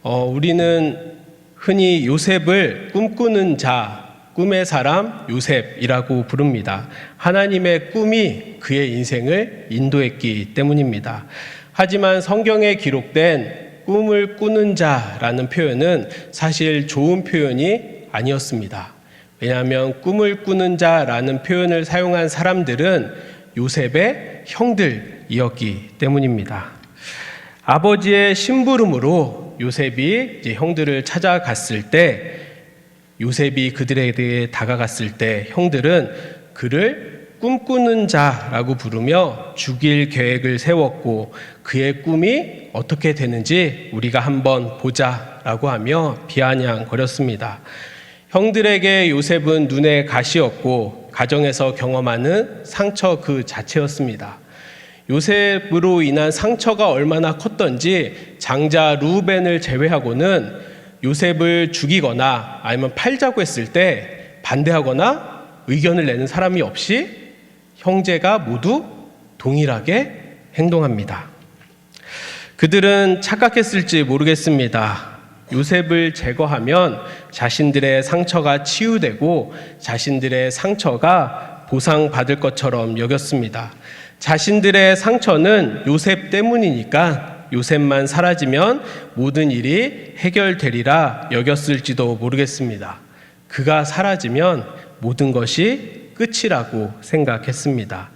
우리는 흔히 요셉을 꿈꾸는 자, 꿈의 사람 요셉이라고 부릅니다. 하나님의 꿈이 그의 인생을 인도했기 때문입니다. 하지만 성경에 기록된 꿈을 꾸는 자라는 표현은 사실 좋은 표현이 아니었습니다. 왜냐하면 꿈을 꾸는 자라는 표현을 사용한 사람들은 요셉의 형들이었기 때문입니다. 아버지의 심부름으로 요셉이 이제 형들을 찾아갔을 때, 요셉이 그들에게 다가갔을 때 형들은 그를 꿈꾸는 자라고 부르며 죽일 계획을 세웠고, 그의 꿈이 어떻게 되는지 우리가 한번 보자라고 하며 비아냥거렸습니다. 형들에게 요셉은 눈의 가시였고 가정에서 경험하는 상처 그 자체였습니다. 요셉으로 인한 상처가 얼마나 컸던지 장자 루벤을 제외하고는 요셉을 죽이거나 아니면 팔자고 했을 때 반대하거나 의견을 내는 사람이 없이 형제가 모두 동일하게 행동합니다. 그들은 착각했을지 모르겠습니다. 요셉을 제거하면 자신들의 상처가 치유되고 자신들의 상처가 보상받을 것처럼 여겼습니다. 자신들의 상처는 요셉 때문이니까 요셉만 사라지면 모든 일이 해결되리라 여겼을지도 모르겠습니다. 그가 사라지면 모든 것이 끝이라고 생각했습니다.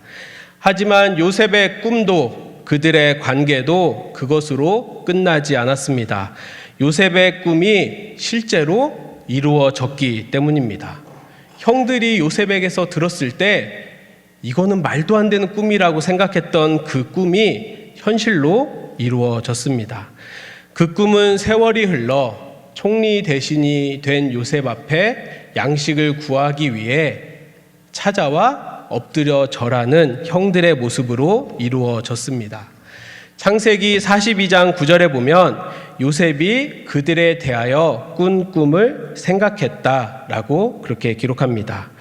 하지만 요셉의 꿈도 그들의 관계도 그것으로 끝나지 않았습니다. 요셉의 꿈이 실제로 이루어졌기 때문입니다. 형들이 요셉에게서 들었을 때 이거는 말도 안 되는 꿈이라고 생각했던 그 꿈이 현실로 이루어졌습니다. 그 꿈은 세월이 흘러 총리 대신이 된 요셉 앞에 양식을 구하기 위해 찾아와 엎드려 절하는 형들의 모습으로 이루어졌습니다. 창세기 42장 9절에 보면 요셉이 그들에 대하여 꾼 꿈을 생각했다라고 그렇게 기록합니다.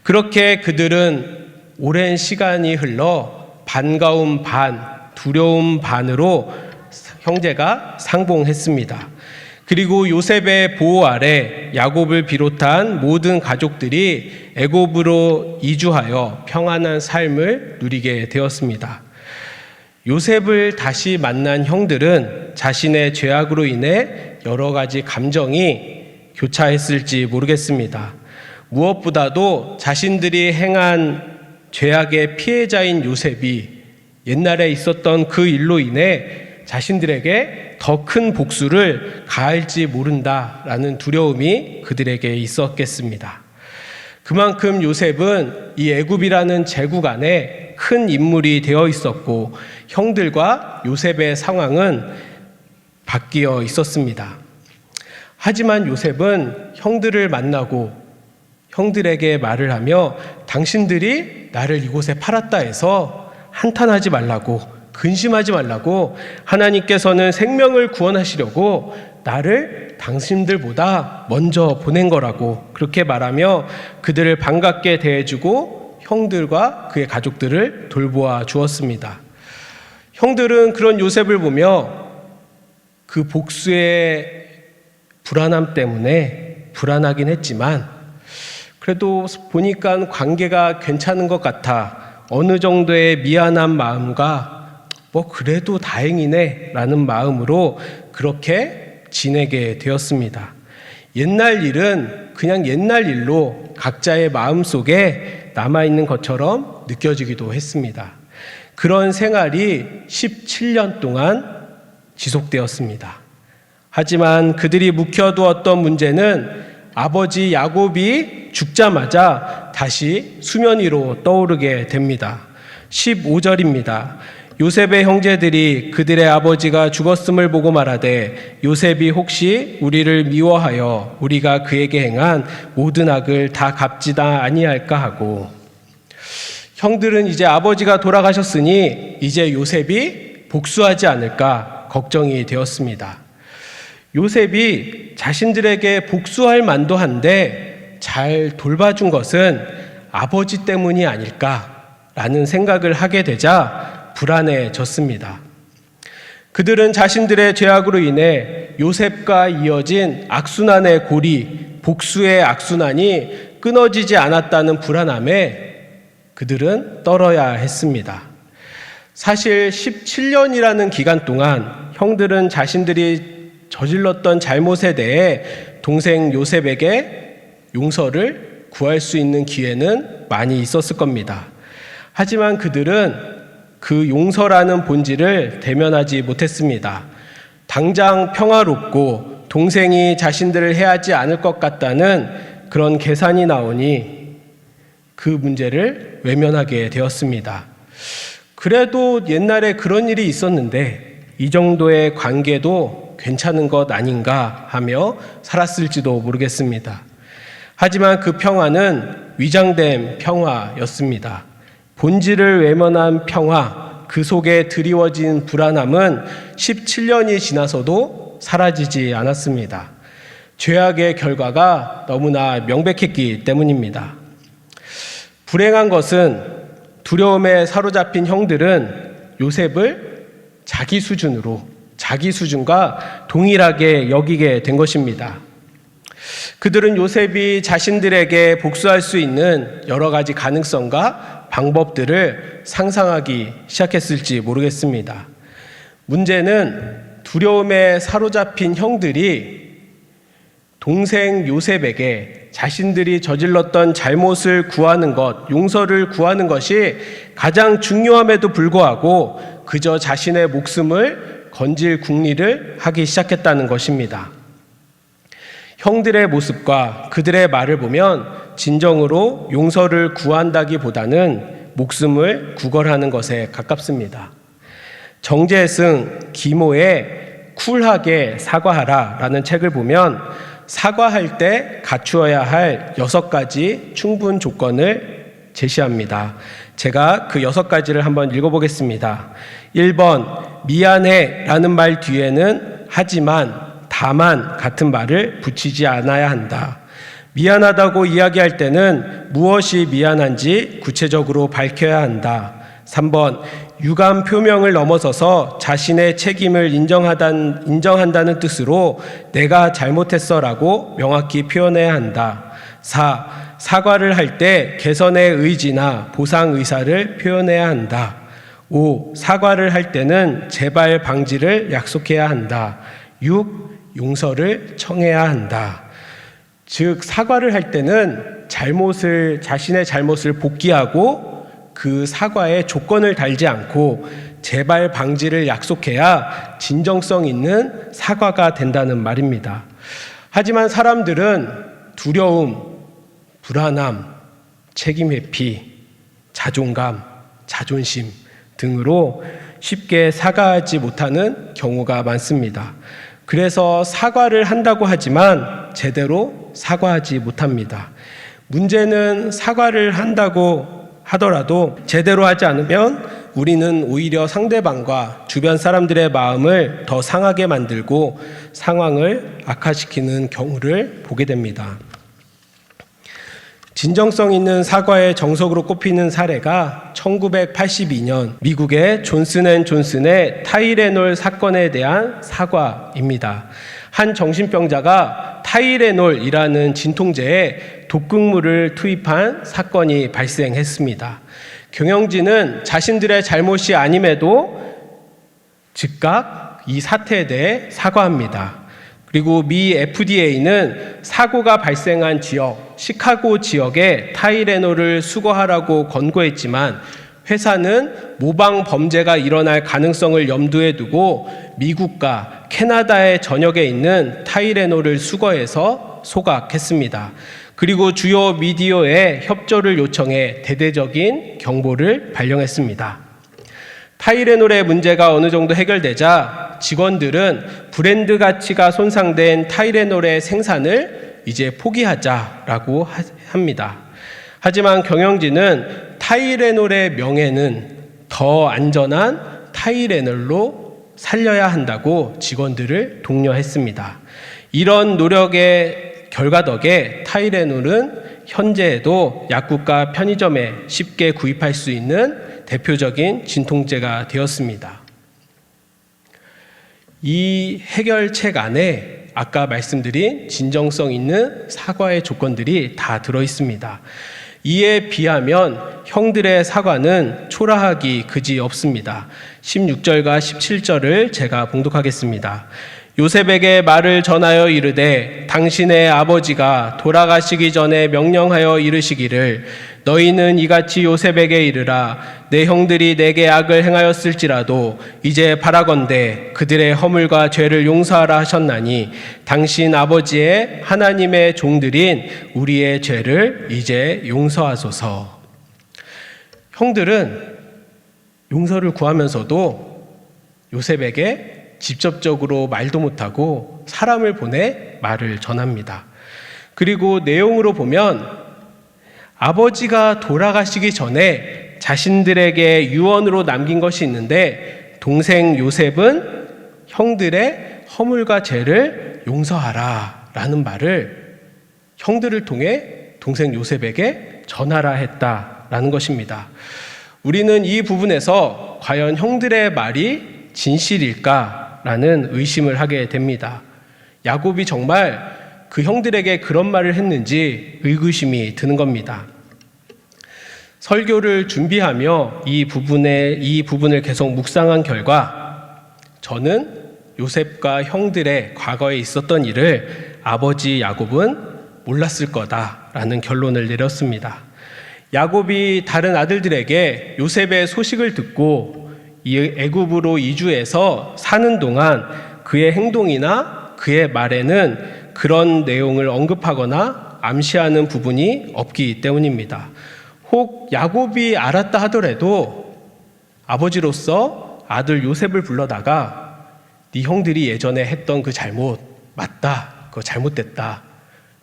그렇게 그들은 오랜 시간이 흘러 반가움 반, 두려움 반으로 형제가 상봉했습니다. 그리고 요셉의 보호 아래 야곱을 비롯한 모든 가족들이 애굽으로 이주하여 평안한 삶을 누리게 되었습니다. 요셉을 다시 만난 형들은 자신의 죄악으로 인해 여러 가지 감정이 교차했을지 모르겠습니다. 무엇보다도 자신들이 행한 죄악의 피해자인 요셉이 옛날에 있었던 그 일로 인해 자신들에게 더 큰 복수를 가할지 모른다라는 두려움이 그들에게 있었겠습니다. 그만큼 요셉은 이 애굽이라는 제국 안에 큰 인물이 되어 있었고 형들과 요셉의 상황은 바뀌어 있었습니다. 하지만 요셉은 형들을 만나고 형들에게 말을 하며 당신들이 나를 이곳에 팔았다 해서 한탄하지 말라고, 근심하지 말라고, 하나님께서는 생명을 구원하시려고 나를 당신들보다 먼저 보낸 거라고 그렇게 말하며 그들을 반갑게 대해주고 형들과 그의 가족들을 돌보아 주었습니다. 형들은 그런 요셉을 보며 그 복수의 불안함 때문에 불안하긴 했지만 그래도 보니까 관계가 괜찮은 것 같아 어느 정도의 미안한 마음과 그래도 다행이네 라는 마음으로 그렇게 지내게 되었습니다. 옛날 일은 그냥 옛날 일로 각자의 마음속에 남아있는 것처럼 느껴지기도 했습니다. 그런 생활이 17년 동안 지속되었습니다. 하지만 그들이 묵혀두었던 문제는 아버지 야곱이 죽자마자 다시 수면 위로 떠오르게 됩니다. 15절입니다. 요셉의 형제들이 그들의 아버지가 죽었음을 보고 말하되 요셉이 혹시 우리를 미워하여 우리가 그에게 행한 모든 악을 다 갚지다 아니할까 하고, 형들은 이제 아버지가 돌아가셨으니 이제 요셉이 복수하지 않을까 걱정이 되었습니다. 요셉이 자신들에게 복수할 만도 한데 잘 돌봐준 것은 아버지 때문이 아닐까라는 생각을 하게 되자 불안해졌습니다. 그들은 자신들의 죄악으로 인해 요셉과 이어진 악순환의 고리, 복수의 악순환이 끊어지지 않았다는 불안함에 그들은 떨어야 했습니다. 사실 17년이라는 기간 동안 형들은 자신들이 저질렀던 잘못에 대해 동생 요셉에게 용서를 구할 수 있는 기회는 많이 있었을 겁니다. 하지만 그들은 그 용서라는 본질을 대면하지 못했습니다. 당장 평화롭고 동생이 자신들을 해하지 않을 것 같다는 그런 계산이 나오니 그 문제를 외면하게 되었습니다. 그래도 옛날에 그런 일이 있었는데 이 정도의 관계도 괜찮은 것 아닌가 하며 살았을지도 모르겠습니다. 하지만 그 평화는 위장된 평화였습니다. 본질을 외면한 평화, 그 속에 드리워진 불안함은 17년이 지나서도 사라지지 않았습니다. 죄악의 결과가 너무나 명백했기 때문입니다. 불행한 것은 두려움에 사로잡힌 형들은 요셉을 자기 수준과 동일하게 여기게 된 것입니다. 그들은 요셉이 자신들에게 복수할 수 있는 여러 가지 가능성과 방법들을 상상하기 시작했을지 모르겠습니다. 문제는 두려움에 사로잡힌 형들이 동생 요셉에게 자신들이 저질렀던 잘못을 구하는 것, 용서를 구하는 것이 가장 중요함에도 불구하고 그저 자신의 목숨을 건질 궁리를 하기 시작했다는 것입니다. 형들의 모습과 그들의 말을 보면 진정으로 용서를 구한다기보다는 목숨을 구걸하는 것에 가깝습니다. 정재승 기모의 쿨하게 사과하라 라는 책을 보면 사과할 때 갖추어야 할 6가지 충분 조건을 제시합니다. 제가 그 6가지를 한번 읽어보겠습니다. 1번, 미안해 라는 말 뒤에는 하지만, 다만 같은 말을 붙이지 않아야 한다. 미안하다고 이야기할 때는 무엇이 미안한지 구체적으로 밝혀야 한다. 3번, 유감 표명을 넘어서서 자신의 책임을 인정한다는 뜻으로 내가 잘못했어라고 명확히 표현해야 한다. 4. 사과를 할 때 개선의 의지나 보상 의사를 표현해야 한다. 5. 사과를 할 때는 재발 방지를 약속해야 한다. 6. 용서를 청해야 한다. 즉 사과를 할 때는 자신의 잘못을 복귀하고 그 사과에 조건을 달지 않고 재발 방지를 약속해야 진정성 있는 사과가 된다는 말입니다. 하지만 사람들은 두려움, 불안함, 책임 회피, 자존감, 자존심 등으로 쉽게 사과하지 못하는 경우가 많습니다. 그래서 사과를 한다고 하지만 제대로 사과하지 못합니다. 문제는 사과를 한다고 하더라도 제대로 하지 않으면 우리는 오히려 상대방과 주변 사람들의 마음을 더 상하게 만들고 상황을 악화시키는 경우를 보게 됩니다. 진정성 있는 사과의 정석으로 꼽히는 사례가 1982년 미국의 존슨앤존슨의 타이레놀 사건에 대한 사과입니다. 한 정신병자가 타이레놀이라는 진통제에 독극물을 투입한 사건이 발생했습니다. 경영진은 자신들의 잘못이 아님에도 즉각 이 사태에 대해 사과합니다. 그리고 미 FDA는 사고가 발생한 지역, 시카고 지역에 타이레놀을 수거하라고 권고했지만 회사는 모방 범죄가 일어날 가능성을 염두에 두고 미국과 캐나다의 전역에 있는 타이레놀을 수거해서 소각했습니다. 그리고 주요 미디어에 협조를 요청해 대대적인 경보를 발령했습니다. 타이레놀의 문제가 어느 정도 해결되자 직원들은 브랜드 가치가 손상된 타이레놀의 생산을 이제 포기하자라고 합니다. 하지만 경영진은 타이레놀의 명예는 더 안전한 타이레놀로 살려야 한다고 직원들을 독려했습니다. 이런 노력의 결과 덕에 타이레놀은 현재에도 약국과 편의점에 쉽게 구입할 수 있는 대표적인 진통제가 되었습니다. 이 해결책 안에 아까 말씀드린 진정성 있는 사과의 조건들이 다 들어 있습니다. 이에 비하면 형들의 사과는 초라하기 그지 없습니다. 16절과 17절을 제가 봉독하겠습니다. 요셉에게 말을 전하여 이르되 당신의 아버지가 돌아가시기 전에 명령하여 이르시기를 너희는 이같이 요셉에게 이르라 내 형들이 내게 악을 행하였을지라도 이제 바라건대 그들의 허물과 죄를 용서하라 하셨나니 당신 아버지의 하나님의 종들인 우리의 죄를 이제 용서하소서. 형들은 용서를 구하면서도 요셉에게 직접적으로 말도 못하고 사람을 보내 말을 전합니다. 그리고 내용으로 보면 아버지가 돌아가시기 전에 자신들에게 유언으로 남긴 것이 있는데 동생 요셉은 형들의 허물과 죄를 용서하라 라는 말을 형들을 통해 동생 요셉에게 전하라 했다라는 것입니다. 우리는 이 부분에서 과연 형들의 말이 진실일까라는 의심을 하게 됩니다. 야곱이 정말 그 형들에게 그런 말을 했는지 의구심이 드는 겁니다. 설교를 준비하며 이 부분을 계속 묵상한 결과 저는 요셉과 형들의 과거에 있었던 일을 아버지 야곱은 몰랐을 거다라는 결론을 내렸습니다. 야곱이 다른 아들들에게 요셉의 소식을 듣고 이 애굽으로 이주해서 사는 동안 그의 행동이나 그의 말에는 그런 내용을 언급하거나 암시하는 부분이 없기 때문입니다. 혹 야곱이 알았다 하더라도 아버지로서 아들 요셉을 불러다가 네 형들이 예전에 했던 그 잘못 맞다, 그거 잘못됐다,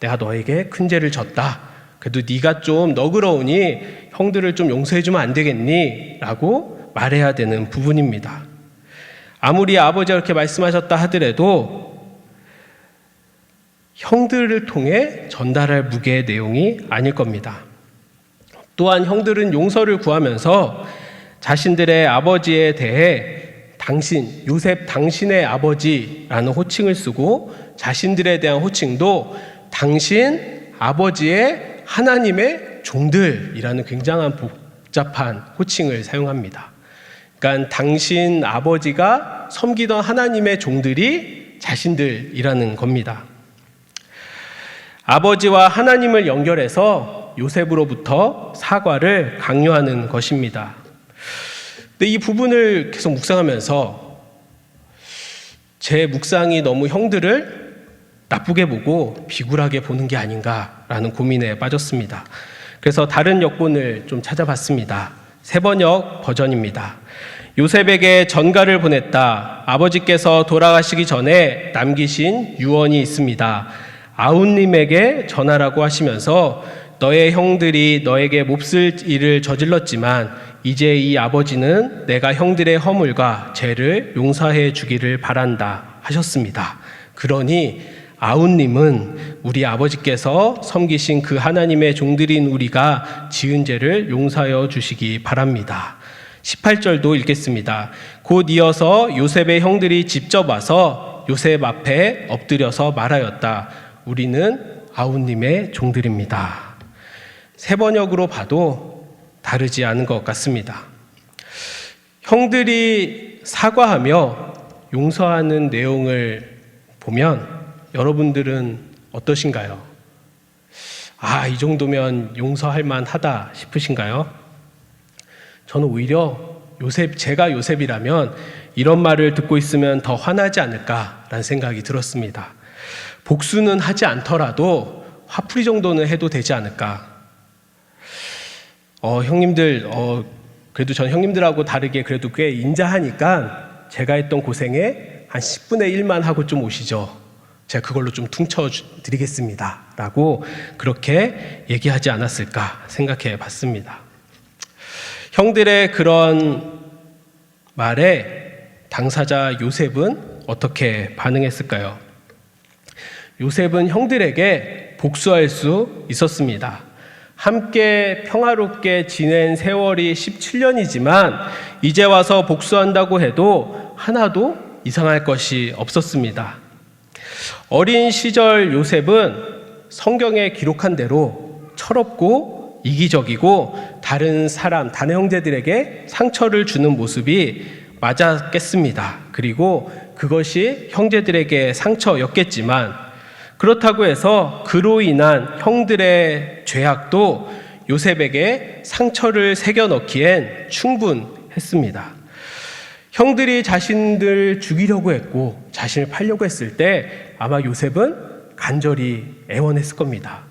내가 너에게 큰 죄를 졌다, 그래도 네가 좀 너그러우니 형들을 좀 용서해주면 안 되겠니? 라고 말해야 되는 부분입니다. 아무리 아버지가 그렇게 말씀하셨다 하더라도 형들을 통해 전달할 무게의 내용이 아닐 겁니다. 또한 형들은 용서를 구하면서 자신들의 아버지에 대해 요셉 당신의 아버지라는 호칭을 쓰고 자신들에 대한 호칭도 당신 아버지의 하나님의 종들이라는 굉장한 복잡한 호칭을 사용합니다. 그러니까 당신 아버지가 섬기던 하나님의 종들이 자신들이라는 겁니다. 아버지와 하나님을 연결해서 요셉으로부터 사과를 강요하는 것입니다. 근데 이 부분을 계속 묵상하면서 제 묵상이 너무 형들을 나쁘게 보고 비굴하게 보는 게 아닌가라는 고민에 빠졌습니다. 그래서 다른 역본을 좀 찾아봤습니다. 세번역 버전입니다. 요셉에게 전가를 보냈다. 아버지께서 돌아가시기 전에 남기신 유언이 있습니다. 아웃님에게 전하라고 하시면서 너의 형들이 너에게 몹쓸 일을 저질렀지만 이제 이 아버지는 내가 형들의 허물과 죄를 용서해 주기를 바란다 하셨습니다. 그러니 아웃님은 우리 아버지께서 섬기신 그 하나님의 종들인 우리가 지은 죄를 용서하여 주시기 바랍니다. 18절도 읽겠습니다. 곧 이어서 요셉의 형들이 직접 와서 요셉 앞에 엎드려서 말하였다. 우리는 아웃님의 종들입니다. 세 번역으로 봐도 다르지 않은 것 같습니다. 형들이 사과하며 용서하는 내용을 보면 여러분들은 어떠신가요? 이 정도면 용서할 만하다 싶으신가요? 저는 오히려 제가 요셉이라면 이런 말을 듣고 있으면 더 화나지 않을까라는 생각이 들었습니다. 복수는 하지 않더라도 화풀이 정도는 해도 되지 않을까. 형님들, 그래도 전 형님들하고 다르게 그래도 꽤 인자하니까 제가 했던 고생에 한 10분의 1만 하고 좀 오시죠. 제가 그걸로 좀 퉁쳐드리겠습니다. 라고 그렇게 얘기하지 않았을까 생각해 봤습니다. 형들의 그런 말에 당사자 요셉은 어떻게 반응했을까요? 요셉은 형들에게 복수할 수 있었습니다. 함께 평화롭게 지낸 세월이 17년이지만 이제 와서 복수한다고 해도 하나도 이상할 것이 없었습니다. 어린 시절 요셉은 성경에 기록한 대로 철없고 이기적이고 다른 형제들에게 상처를 주는 모습이 맞았겠습니다. 그리고 그것이 형제들에게 상처였겠지만 그렇다고 해서 그로 인한 형들의 죄악도 요셉에게 상처를 새겨넣기엔 충분했습니다. 형들이 자신들 죽이려고 했고 자신을 팔려고 했을 때 아마 요셉은 간절히 애원했을 겁니다.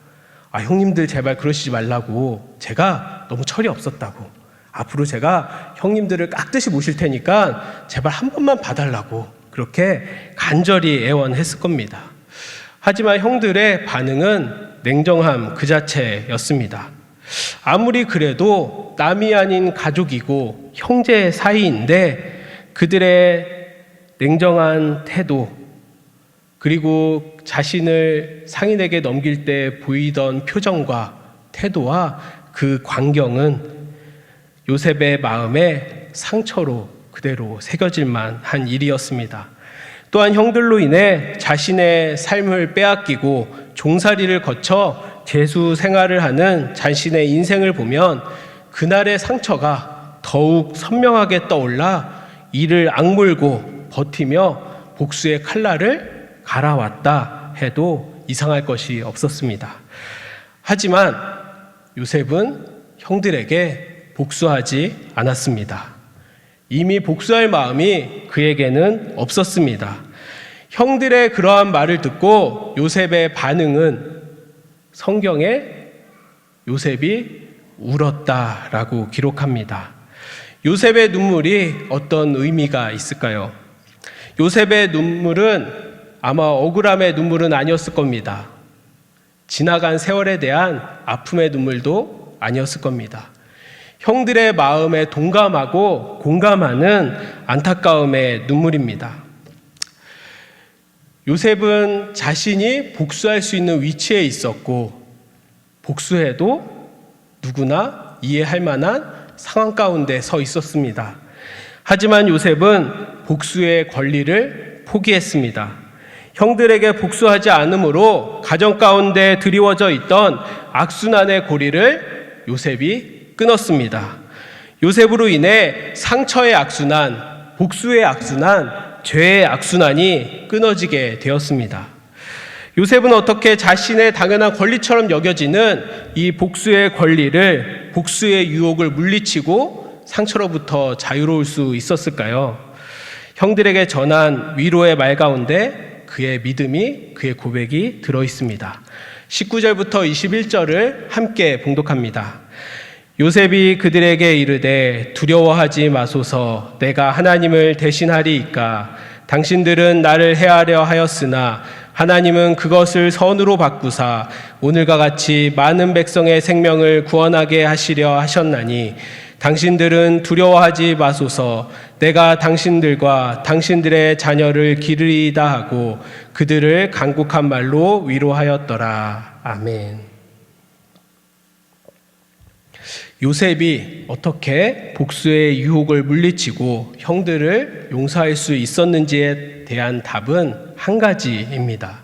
형님들 제발 그러시지 말라고, 제가 너무 철이 없었다고, 앞으로 제가 형님들을 깍듯이 모실 테니까 제발 한 번만 봐달라고 그렇게 간절히 애원했을 겁니다. 하지만 형들의 반응은 냉정함 그 자체였습니다. 아무리 그래도 남이 아닌 가족이고 형제 사이인데 그들의 냉정한 태도, 그리고 자신을 상인에게 넘길 때 보이던 표정과 태도와 그 광경은 요셉의 마음에 상처로 그대로 새겨질만 한 일이었습니다. 또한 형들로 인해 자신의 삶을 빼앗기고 종살이를 거쳐 재수 생활을 하는 자신의 인생을 보면 그날의 상처가 더욱 선명하게 떠올라 이를 악물고 버티며 복수의 칼날을 갈아왔다 해도 이상할 것이 없었습니다. 하지만 요셉은 형들에게 복수하지 않았습니다. 이미 복수할 마음이 그에게는 없었습니다. 형들의 그러한 말을 듣고 요셉의 반응은 성경에 요셉이 울었다라고 기록합니다. 요셉의 눈물이 어떤 의미가 있을까요? 요셉의 눈물은 아마 억울함의 눈물은 아니었을 겁니다. 지나간 세월에 대한 아픔의 눈물도 아니었을 겁니다. 형들의 마음에 동감하고 공감하는 안타까움의 눈물입니다. 요셉은 자신이 복수할 수 있는 위치에 있었고 복수해도 누구나 이해할 만한 상황 가운데 서 있었습니다. 하지만 요셉은 복수의 권리를 포기했습니다. 형들에게 복수하지 않으므로 가정 가운데 드리워져 있던 악순환의 고리를 요셉이 끊었습니다. 요셉으로 인해 상처의 악순환, 복수의 악순환, 죄의 악순환이 끊어지게 되었습니다. 요셉은 어떻게 자신의 당연한 권리처럼 여겨지는 이 복수의 권리를, 복수의 유혹을 물리치고 상처로부터 자유로울 수 있었을까요? 형들에게 전한 위로의 말 가운데 그의 믿음이, 그의 고백이 들어있습니다. 19절부터 21절을 함께 봉독합니다. 요셉이 그들에게 이르되 두려워하지 마소서, 내가 하나님을 대신하리이까. 당신들은 나를 해하려 하였으나 하나님은 그것을 선으로 바꾸사 오늘과 같이 많은 백성의 생명을 구원하게 하시려 하셨나니 당신들은 두려워하지 마소서, 내가 당신들과 당신들의 자녀를 기르리이다 하고 그들을 간곡한 말로 위로하였더라. 아멘. 요셉이 어떻게 복수의 유혹을 물리치고 형들을 용서할 수 있었는지에 대한 답은 한 가지입니다.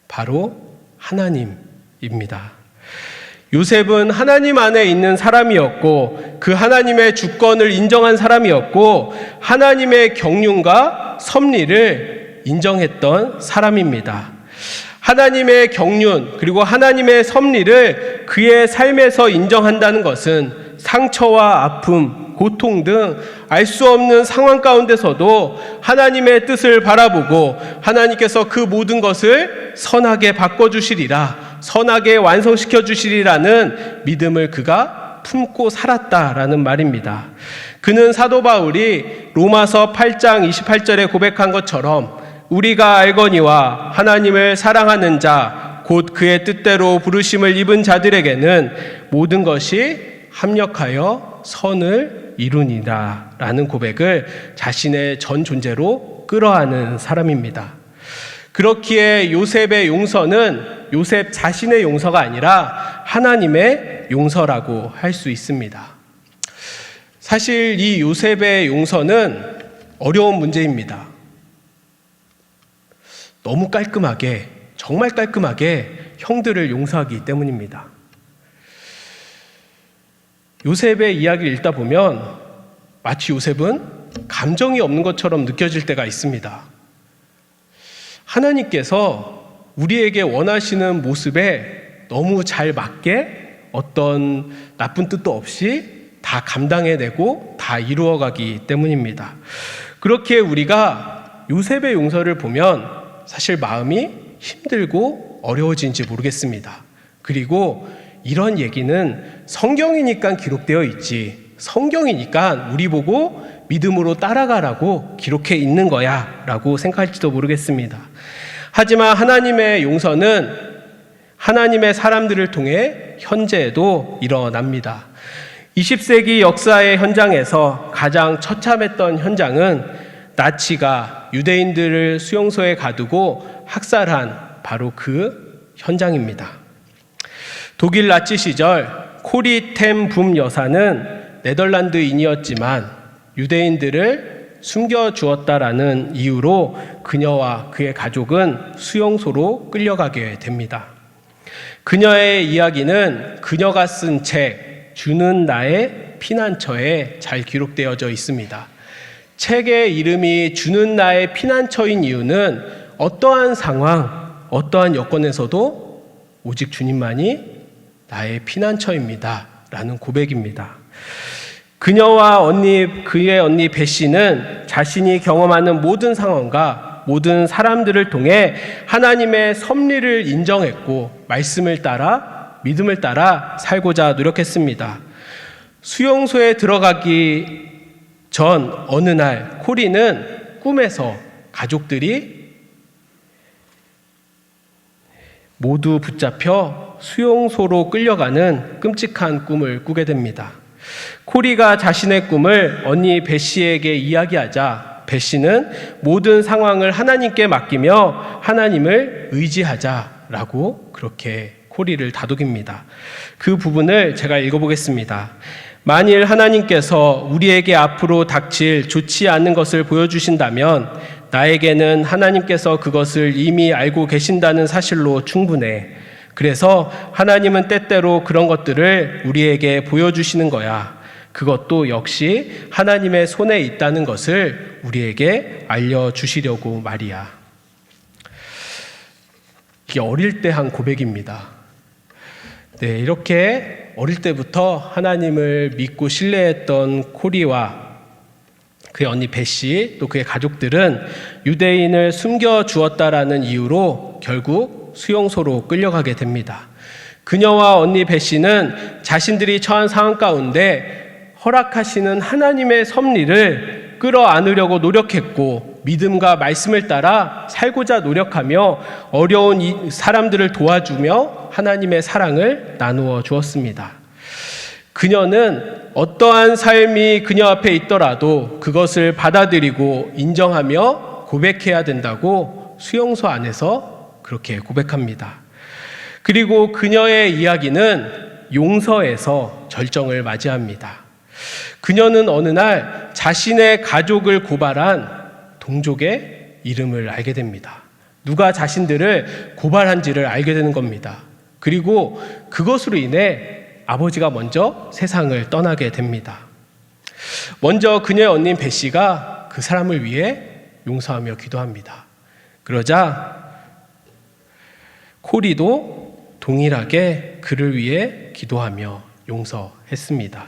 바로 하나님입니다. 요셉은 하나님 안에 있는 사람이었고 그 하나님의 주권을 인정한 사람이었고 하나님의 경륜과 섭리를 인정했던 사람입니다. 하나님의 경륜 그리고 하나님의 섭리를 그의 삶에서 인정한다는 것은 상처와 아픔, 고통 등 알 수 없는 상황 가운데서도 하나님의 뜻을 바라보고 하나님께서 그 모든 것을 선하게 바꿔주시리라, 선하게 완성시켜 주시리라는 믿음을 그가 품고 살았다라는 말입니다. 그는 사도 바울이 로마서 8장 28절에 고백한 것처럼 우리가 알거니와 하나님을 사랑하는 자, 곧 그의 뜻대로 부르심을 입은 자들에게는 모든 것이 합력하여 선을 이루니라 라는 고백을 자신의 전 존재로 끌어안은 사람입니다. 그렇기에 요셉의 용서는 요셉 자신의 용서가 아니라 하나님의 용서라고 할 수 있습니다. 사실 이 요셉의 용서는 어려운 문제입니다. 너무 깔끔하게, 정말 깔끔하게 형들을 용서하기 때문입니다. 요셉의 이야기를 읽다 보면 마치 요셉은 감정이 없는 것처럼 느껴질 때가 있습니다. 하나님께서 우리에게 원하시는 모습에 너무 잘 맞게 어떤 나쁜 뜻도 없이 다 감당해내고 다 이루어가기 때문입니다. 그렇게 우리가 요셉의 용서를 보면 사실 마음이 힘들고 어려워진지 모르겠습니다. 그리고 이런 얘기는 성경이니까 기록되어 있지, 성경이니까 우리 보고 믿음으로 따라가라고 기록해 있는 거야 라고 생각할지도 모르겠습니다. 하지만 하나님의 용서는 하나님의 사람들을 통해 현재에도 일어납니다. 20세기 역사의 현장에서 가장 처참했던 현장은 나치가 유대인들을 수용소에 가두고 학살한 바로 그 현장입니다. 독일 나치 시절 코리 텐 붐 여사는 네덜란드인이었지만 유대인들을 숨겨주었다라는 이유로 그녀와 그의 가족은 수용소로 끌려가게 됩니다. 그녀의 이야기는 그녀가 쓴 책 주는 나의 피난처에 잘 기록되어져 있습니다. 책의 이름이 주는 나의 피난처인 이유는 어떠한 상황, 어떠한 여건에서도 오직 주님만이 나의 피난처입니다 라는 고백입니다. 그녀와 그의 언니 배 씨는 자신이 경험하는 모든 상황과 모든 사람들을 통해 하나님의 섭리를 인정했고 말씀을 따라 믿음을 따라 살고자 노력했습니다. 수용소에 들어가기 전 어느 날 코리는 꿈에서 가족들이 모두 붙잡혀 수용소로 끌려가는 끔찍한 꿈을 꾸게 됩니다. 코리가 자신의 꿈을 언니 배 씨에게 이야기하자 배 씨는 모든 상황을 하나님께 맡기며 하나님을 의지하자라고 그렇게 코리를 다독입니다. 그 부분을 제가 읽어보겠습니다. 만일 하나님께서 우리에게 앞으로 닥칠 좋지 않은 것을 보여주신다면 나에게는 하나님께서 그것을 이미 알고 계신다는 사실로 충분해. 그래서 하나님은 때때로 그런 것들을 우리에게 보여주시는 거야. 그것도 역시 하나님의 손에 있다는 것을 우리에게 알려주시려고 말이야. 이게 어릴 때 한 고백입니다. 네, 이렇게 어릴 때부터 하나님을 믿고 신뢰했던 코리와 그의 언니 베시 또 그의 가족들은 유대인을 숨겨주었다라는 이유로 결국 수용소로 끌려가게 됩니다. 그녀와 언니 베시는 자신들이 처한 상황 가운데 허락하시는 하나님의 섭리를 끌어안으려고 노력했고 믿음과 말씀을 따라 살고자 노력하며 어려운 사람들을 도와주며 하나님의 사랑을 나누어 주었습니다. 그녀는 어떠한 삶이 그녀 앞에 있더라도 그것을 받아들이고 인정하며 고백해야 된다고 수용소 안에서 그렇게 고백합니다. 그리고 그녀의 이야기는 용서에서 절정을 맞이합니다. 그녀는 어느 날 자신의 가족을 고발한 동족의 이름을 알게 됩니다. 누가 자신들을 고발한지를 알게 되는 겁니다. 그리고 그것으로 인해 아버지가 먼저 세상을 떠나게 됩니다. 먼저 그녀의 언니인 베시가 그 사람을 위해 용서하며 기도합니다. 그러자 코리도 동일하게 그를 위해 기도하며 용서했습니다.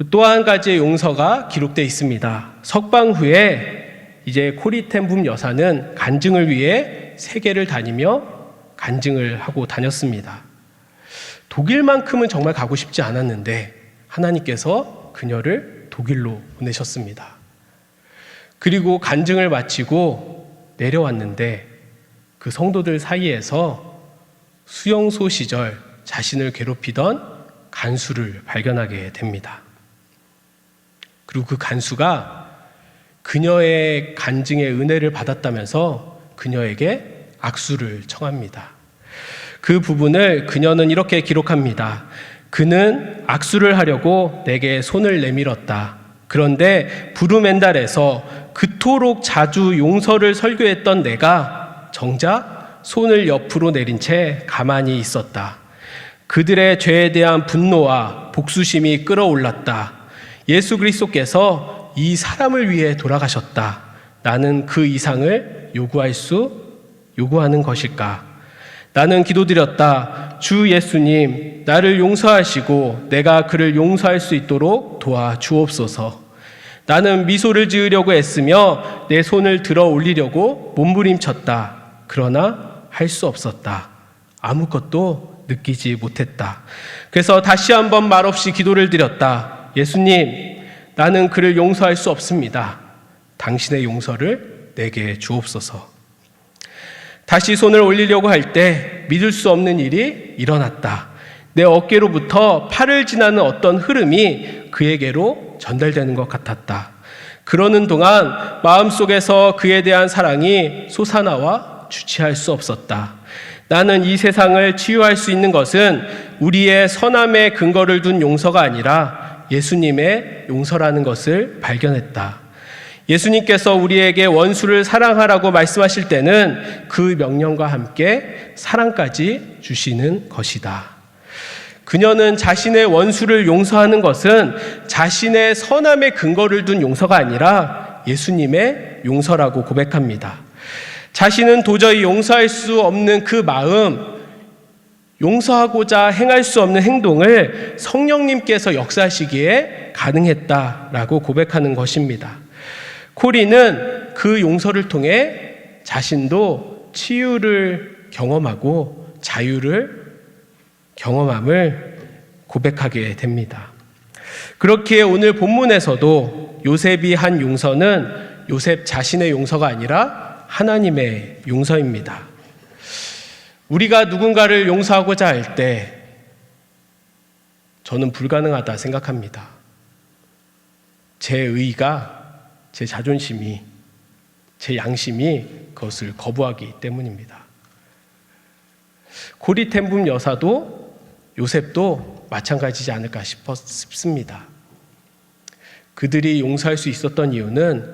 또 한 가지의 용서가 기록되어 있습니다. 석방 후에 이제 코리텐붐 여사는 간증을 위해 세계를 다니며 간증을 하고 다녔습니다. 독일만큼은 정말 가고 싶지 않았는데 하나님께서 그녀를 독일로 보내셨습니다. 그리고 간증을 마치고 내려왔는데 그 성도들 사이에서 수용소 시절 자신을 괴롭히던 간수를 발견하게 됩니다. 그리고 그 간수가 그녀의 간증의 은혜를 받았다면서 그녀에게 악수를 청합니다. 그 부분을 그녀는 이렇게 기록합니다. 그는 악수를 하려고 내게 손을 내밀었다. 그런데 부르멘달에서 그토록 자주 용서를 설교했던 내가 정작 손을 옆으로 내린 채 가만히 있었다. 그들의 죄에 대한 분노와 복수심이 끌어올랐다. 예수 그리스도께서 이 사람을 위해 돌아가셨다. 나는 그 이상을 요구하는 것일까? 나는 기도드렸다. 주 예수님, 나를 용서하시고 내가 그를 용서할 수 있도록 도와주옵소서. 나는 미소를 지으려고 애쓰며 내 손을 들어 올리려고 몸부림쳤다. 그러나 할 수 없었다. 아무것도 느끼지 못했다. 그래서 다시 한번 말없이 기도를 드렸다. 예수님, 나는 그를 용서할 수 없습니다. 당신의 용서를 내게 주옵소서. 다시 손을 올리려고 할 때 믿을 수 없는 일이 일어났다. 내 어깨로부터 팔을 지나는 어떤 흐름이 그에게로 전달되는 것 같았다. 그러는 동안 마음속에서 그에 대한 사랑이 솟아나와 주체할 수 없었다. 나는 이 세상을 치유할 수 있는 것은 우리의 선함에 근거를 둔 용서가 아니라 예수님의 용서라는 것을 발견했다. 예수님께서 우리에게 원수를 사랑하라고 말씀하실 때는 그 명령과 함께 사랑까지 주시는 것이다. 그녀는 자신의 원수를 용서하는 것은 자신의 선함에 근거를 둔 용서가 아니라 예수님의 용서라고 고백합니다. 자신은 도저히 용서할 수 없는 그 마음, 용서하고자 행할 수 없는 행동을 성령님께서 역사하시기에 가능했다라고 고백하는 것입니다. 코리는 그 용서를 통해 자신도 치유를 경험하고 자유를 경험함을 고백하게 됩니다. 그렇기에 오늘 본문에서도 요셉이 한 용서는 요셉 자신의 용서가 아니라 하나님의 용서입니다. 우리가 누군가를 용서하고자 할 때 저는 불가능하다 생각합니다. 제 의가, 제 자존심이, 제 양심이 그것을 거부하기 때문입니다. 고리템분 여사도 요셉도 마찬가지지 않을까 싶습니다. 그들이 용서할 수 있었던 이유는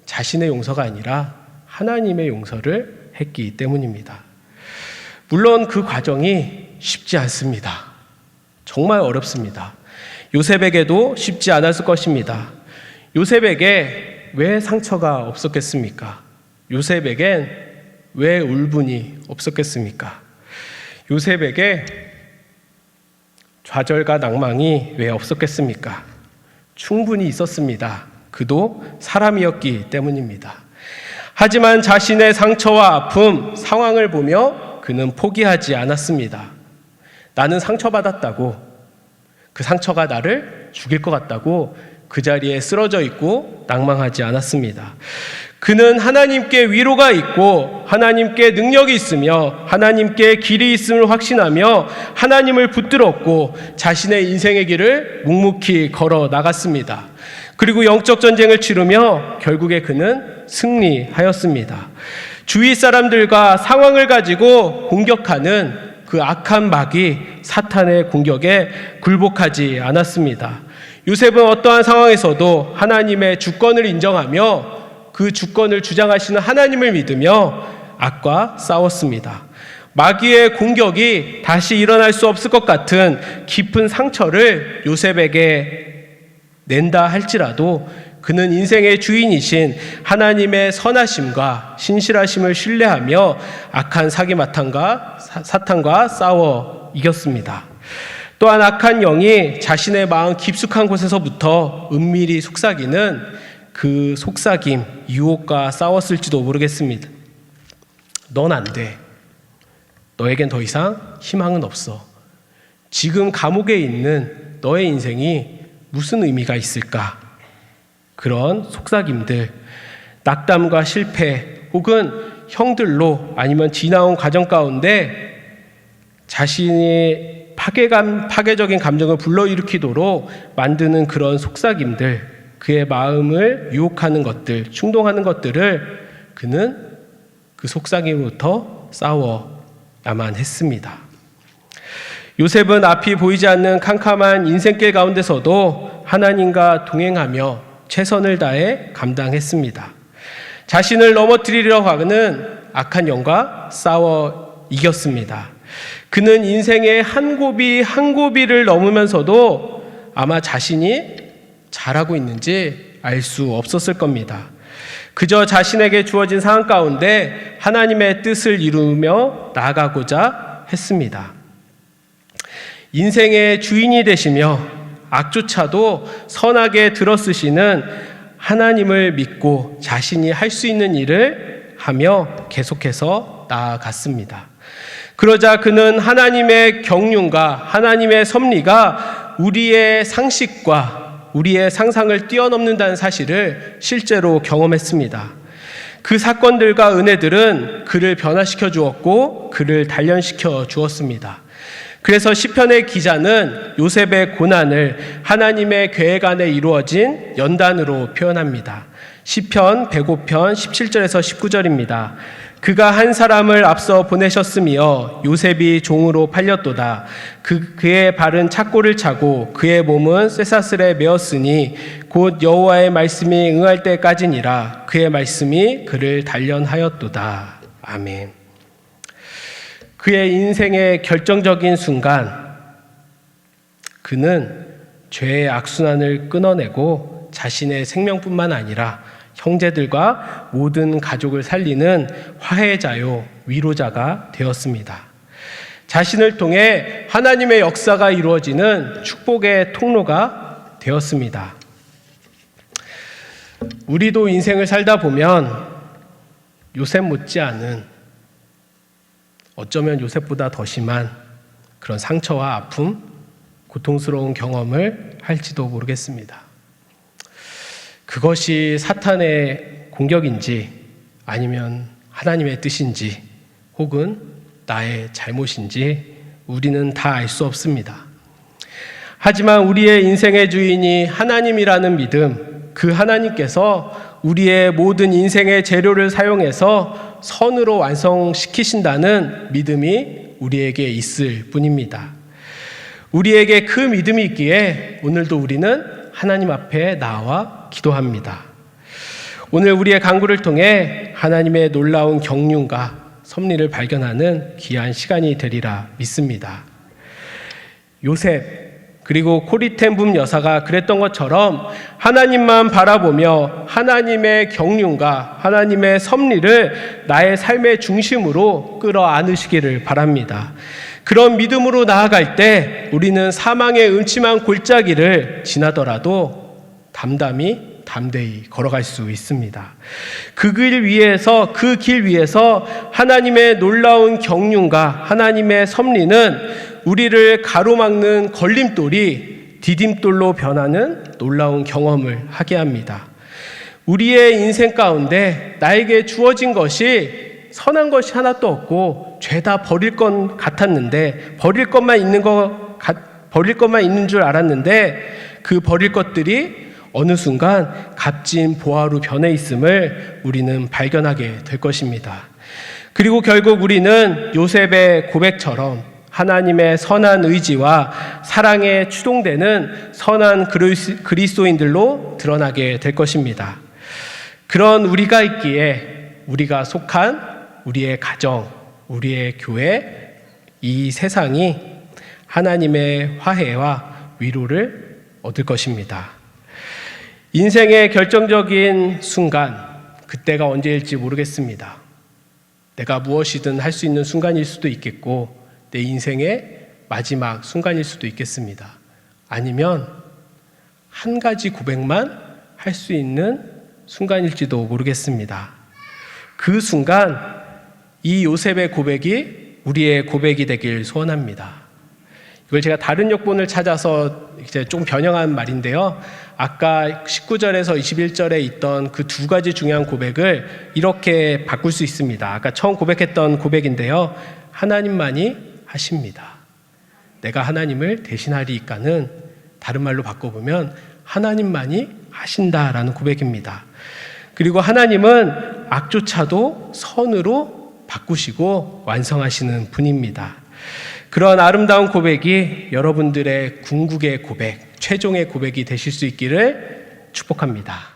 자신의 용서가 아니라 하나님의 용서를 했기 때문입니다. 물론 그 과정이 쉽지 않습니다. 정말 어렵습니다. 요셉에게도 쉽지 않았을 것입니다. 요셉에게 왜 상처가 없었겠습니까? 요셉에겐 왜 울분이 없었겠습니까? 요셉에게 좌절과 낭망이 왜 없었겠습니까? 충분히 있었습니다. 그도 사람이었기 때문입니다. 하지만 자신의 상처와 아픔, 상황을 보며 그는 포기하지 않았습니다. 나는 상처받았다고, 그 상처가 나를 죽일 것 같다고 그 자리에 쓰러져 있고 낭망하지 않았습니다. 그는 하나님께 위로가 있고 하나님께 능력이 있으며 하나님께 길이 있음을 확신하며 하나님을 붙들었고 자신의 인생의 길을 묵묵히 걸어 나갔습니다. 그리고 영적 전쟁을 치르며 결국에 그는 승리하였습니다. 주위 사람들과 상황을 가지고 공격하는 그 악한 마귀 사탄의 공격에 굴복하지 않았습니다. 요셉은 어떠한 상황에서도 하나님의 주권을 인정하며 그 주권을 주장하시는 하나님을 믿으며 악과 싸웠습니다. 마귀의 공격이 다시 일어날 수 없을 것 같은 깊은 상처를 요셉에게 낸다 할지라도 그는 인생의 주인이신 하나님의 선하심과 신실하심을 신뢰하며 악한 사기마탄과 사탄과 싸워 이겼습니다. 또한 악한 영이 자신의 마음 깊숙한 곳에서부터 은밀히 속삭이는 그 속삭임, 유혹과 싸웠을지도 모르겠습니다. 넌 안 돼. 너에겐 더 이상 희망은 없어. 지금 감옥에 있는 너의 인생이 무슨 의미가 있을까? 그런 속삭임들, 낙담과 실패 혹은 형들로 아니면 지나온 과정 가운데 자신의 파괴적인 감정을 불러일으키도록 만드는 그런 속삭임들, 그의 마음을 유혹하는 것들, 충동하는 것들을 그는 그 속삭임으로부터 싸워야만 했습니다. 요셉은 앞이 보이지 않는 캄캄한 인생길 가운데서도 하나님과 동행하며 최선을 다해 감당했습니다. 자신을 넘어뜨리려 하는 악한 영과 싸워 이겼습니다. 그는 인생의 한 고비 한 고비를 넘으면서도 아마 자신이 잘하고 있는지 알 수 없었을 겁니다. 그저 자신에게 주어진 상황 가운데 하나님의 뜻을 이루며 나아가고자 했습니다. 인생의 주인이 되시며 악조차도 선하게 들어쓰시는 하나님을 믿고 자신이 할 수 있는 일을 하며 계속해서 나아갔습니다. 그러자 그는 하나님의 경륜과 하나님의 섭리가 우리의 상식과 우리의 상상을 뛰어넘는다는 사실을 실제로 경험했습니다. 그 사건들과 은혜들은 그를 변화시켜 주었고 그를 단련시켜 주었습니다. 그래서 시편의 기자는 요셉의 고난을 하나님의 계획 안에 이루어진 연단으로 표현합니다. 시편 105편 17절에서 19절입니다. 그가 한 사람을 앞서 보내셨으며 요셉이 종으로 팔렸도다. 그의 발은 착고를 차고 그의 몸은 쇠사슬에 메었으니 곧 여호와의 말씀이 응할 때까지니라. 그의 말씀이 그를 단련하였도다. 아멘. 그의 인생의 결정적인 순간 그는 죄의 악순환을 끊어내고 자신의 생명뿐만 아니라 형제들과 모든 가족을 살리는 화해자요 위로자가 되었습니다. 자신을 통해 하나님의 역사가 이루어지는 축복의 통로가 되었습니다. 우리도 인생을 살다 보면 요셉 못지않은 어쩌면 요셉보다 더 심한 그런 상처와 아픔, 고통스러운 경험을 할지도 모르겠습니다. 그것이 사탄의 공격인지 아니면 하나님의 뜻인지 혹은 나의 잘못인지 우리는 다 알 수 없습니다. 하지만 우리의 인생의 주인이 하나님이라는 믿음, 그 하나님께서 우리의 모든 인생의 재료를 사용해서 선으로 완성시키신다는 믿음이 우리에게 있을 뿐입니다. 우리에게 그 믿음이 있기에 오늘도 우리는 하나님 앞에 나와 기도합니다. 오늘 우리의 강구를 통해 하나님의 놀라운 경륜과 섭리를 발견하는 귀한 시간이 되리라 믿습니다. 요셉 그리고 코리텐붐 여사가 그랬던 것처럼 하나님만 바라보며 하나님의 경륜과 하나님의 섭리를 나의 삶의 중심으로 끌어안으시기를 바랍니다. 그런 믿음으로 나아갈 때 우리는 사망의 음침한 골짜기를 지나더라도 담대히 걸어갈 수 있습니다. 그 길 위에서 하나님의 놀라운 경륜과 하나님의 섭리는 우리를 가로막는 걸림돌이 디딤돌로 변하는 놀라운 경험을 하게 합니다. 우리의 인생 가운데 나에게 주어진 것이 선한 것이 하나도 없고 죄다 버릴 것 같았는데 버릴 것만 있는 줄 알았는데 그 버릴 것들이 어느 순간 값진 보화로 변해 있음을 우리는 발견하게 될 것입니다. 그리고 결국 우리는 요셉의 고백처럼 하나님의 선한 의지와 사랑에 추동되는 선한 그리스도인들로 드러나게 될 것입니다. 그런 우리가 있기에 우리가 속한 우리의 가정, 우리의 교회, 이 세상이 하나님의 화해와 위로를 얻을 것입니다. 인생의 결정적인 순간, 그때가 언제일지 모르겠습니다. 내가 무엇이든 할 수 있는 순간일 수도 있겠고 내 인생의 마지막 순간일 수도 있겠습니다. 아니면 한 가지 고백만 할 수 있는 순간일지도 모르겠습니다. 그 순간 이 요셉의 고백이 우리의 고백이 되길 소원합니다. 이걸 제가 다른 역본을 찾아서 이제 좀 변형한 말인데요. 아까 19절에서 21절에 있던 그 두 가지 중요한 고백을 이렇게 바꿀 수 있습니다. 아까 처음 고백했던 고백인데요. 하나님만이 하십니다. 내가 하나님을 대신하리이까는 다른 말로 바꿔보면 하나님만이 하신다라는 고백입니다. 그리고 하나님은 악조차도 선으로 바꾸시고 완성하시는 분입니다. 그런 아름다운 고백이 여러분들의 궁극의 고백, 최종의 고백이 되실 수 있기를 축복합니다.